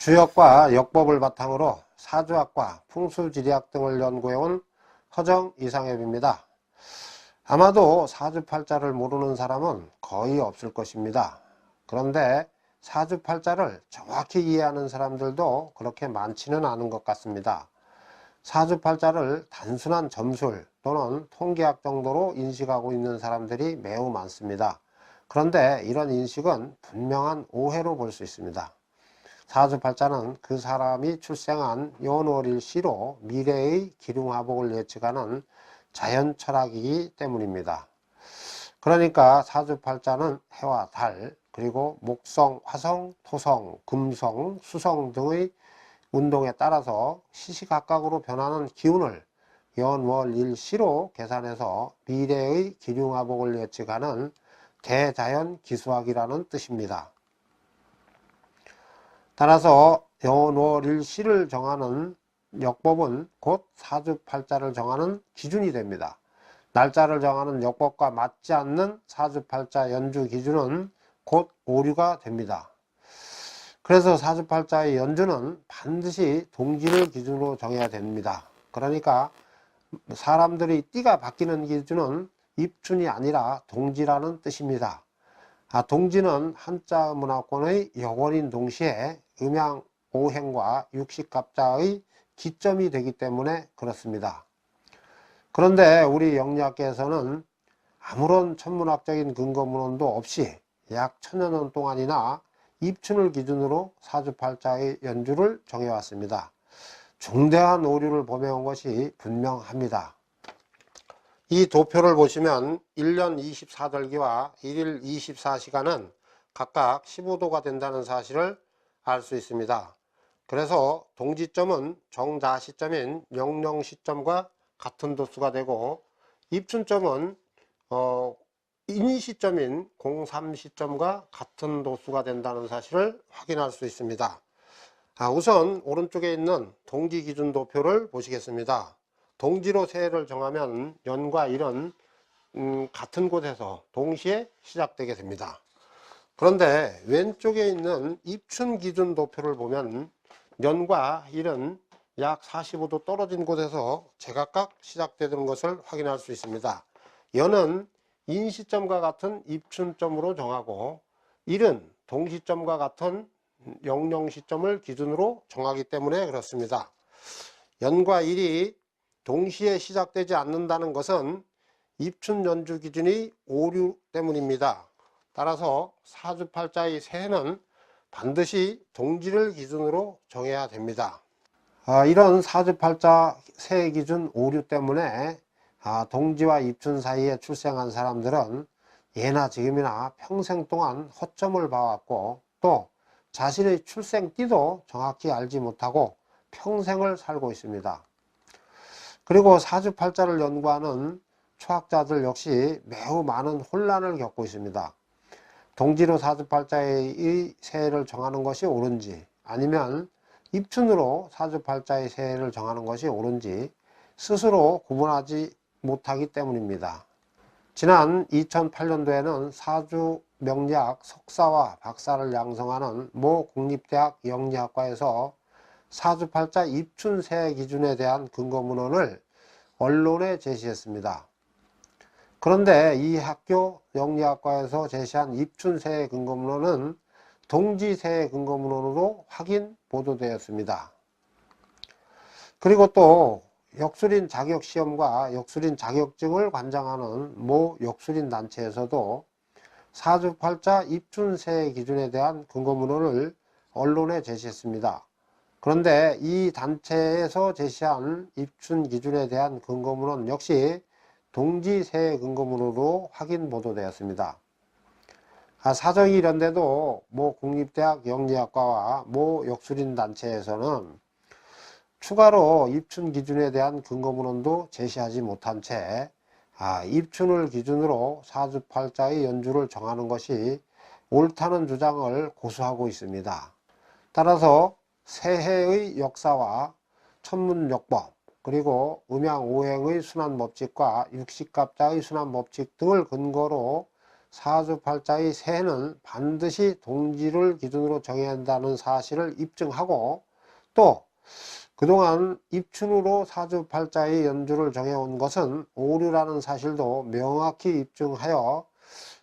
주역과 역법을 바탕으로 사주학과 풍수지리학 등을 연구해온 허정 이상엽입니다. 아마도 사주팔자를 모르는 사람은 거의 없을 것입니다. 그런데 사주팔자를 정확히 이해하는 사람들도 그렇게 많지는 않은 것 같습니다. 사주팔자를 단순한 점술 또는 통계학 정도로 인식하고 있는 사람들이 매우 많습니다. 그런데 이런 인식은 분명한 오해로 볼 수 있습니다. 사주팔자는 그 사람이 출생한 연월일시로 미래의 기륭화복을 예측하는 자연철학이기 때문입니다. 그러니까 사주팔자는 해와 달, 그리고 목성, 화성, 토성, 금성, 수성 등의 운동에 따라서 시시각각으로 변하는 기운을 연월일시로 계산해서 미래의 기륭화복을 예측하는 대자연 기수학이라는 뜻입니다. 따라서 연월일시를 정하는 역법은 곧 사주팔자를 정하는 기준이 됩니다. 날짜를 정하는 역법과 맞지 않는 사주팔자 연주 기준은 곧 오류가 됩니다. 그래서 사주팔자의 연주는 반드시 동지를 기준으로 정해야 됩니다. 그러니까 사람들이 띠가 바뀌는 기준은 입춘이 아니라 동지라는 뜻입니다. 동지는 한자 문화권의 역원인 동시에 음양 오행과 육식갑자의 기점이 되기 때문에 그렇습니다. 그런데 우리 영리학계에서는 아무런 천문학적인 근거문헌도 없이 약 1000여년 동안이나 입춘을 기준으로 사주팔자의 연주를 정해왔습니다. 중대한 오류를 범해온 것이 분명합니다. 이 도표를 보시면 1년 24절기와 1일 24시간은 각각 15도가 된다는 사실을 알 수 있습니다. 그래서 동지점은 정자 시점인 영령 시점과 같은 도수가 되고, 입춘점은 인 시점인 03 시점과 같은 도수가 된다는 사실을 확인할 수 있습니다. 우선 오른쪽에 있는 동지 기준 도표를 보시겠습니다. 동지로 새해를 정하면 연과 일은 같은 곳에서 동시에 시작되게 됩니다. 그런데 왼쪽에 있는 입춘 기준 도표를 보면 연과 일은 약 45도 떨어진 곳에서 제각각 시작되는 것을 확인할 수 있습니다. 연은 인시점과 같은 입춘점으로 정하고, 일은 동시점과 같은 영령시점을 기준으로 정하기 때문에 그렇습니다. 연과 일이 동시에 시작되지 않는다는 것은 입춘 연주 기준이 오류 때문입니다. 따라서 사주팔자의 새해는 반드시 동지를 기준으로 정해야 됩니다. 이런 사주팔자 새해 기준 오류 때문에 동지와 입춘 사이에 출생한 사람들은 예나 지금이나 평생 동안 허점을 봐왔고, 또 자신의 출생띠도 정확히 알지 못하고 평생을 살고 있습니다. 그리고 사주팔자를 연구하는 초학자들 역시 매우 많은 혼란을 겪고 있습니다. 동지로 사주팔자의 새해를 정하는 것이 옳은지, 아니면 입춘으로 사주팔자의 새해를 정하는 것이 옳은지 스스로 구분하지 못하기 때문입니다. 지난 2008년도에는 사주 명리학 석사와 박사를 양성하는 모 국립대학 영리학과에서 사주팔자 입춘 새해 기준에 대한 근거문헌을 언론에 제시했습니다. 그런데 이 학교 영리학과에서 제시한 입춘 새해 근거문헌은 동지 새해 근거문헌으로 확인 보도되었습니다. 그리고 또 역술인 자격시험과 역술인 자격증을 관장하는 모 역술인 단체에서도 사주팔자 입춘 새해 기준에 대한 근거문헌을 언론에 제시했습니다. 그런데 이 단체에서 제시한 입춘 기준에 대한 근거문헌 역시 동지 새해 근거문헌으로 확인 보도되었습니다. 사정이 이런데도 모 국립대학 영리학과와 모 역술인 단체에서는 추가로 입춘 기준에 대한 근거문헌도 제시하지 못한 채 입춘을 기준으로 사주팔자의 연주를 정하는 것이 옳다는 주장을 고수하고 있습니다. 따라서 새해의 역사와 천문역법, 그리고 음양오행의 순환법칙과 육식갑자의 순환법칙 등을 근거로 사주팔자의 새해는 반드시 동지를 기준으로 정해야 한다는 사실을 입증하고, 또 그동안 입춘으로 사주팔자의 연주를 정해온 것은 오류라는 사실도 명확히 입증하여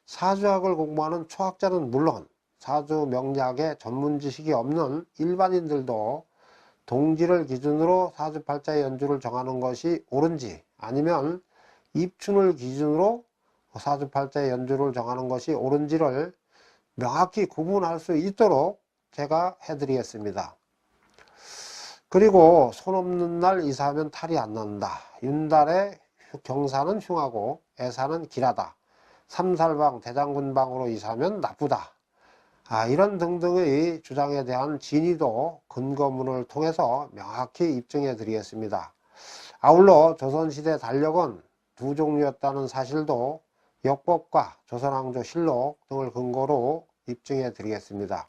사주학을 공부하는 초학자는 물론 사주 명리학의 전문 지식이 없는 일반인들도 동지를 기준으로 사주팔자의 연주를 정하는 것이 옳은지, 아니면 입춘을 기준으로 사주팔자의 연주를 정하는 것이 옳은지를 명확히 구분할 수 있도록 제가 해드리겠습니다. 그리고 손 없는 날 이사하면 탈이 안 난다. 윤달에 경사는 흉하고 애사는 길하다. 삼살방 대장군방으로 이사하면 나쁘다. 이런 등등의 주장에 대한 진위도 근거문을 통해서 명확히 입증해 드리겠습니다. 아울러 조선시대 달력은 두 종류였다는 사실도 역법과 조선왕조 실록 등을 근거로 입증해 드리겠습니다.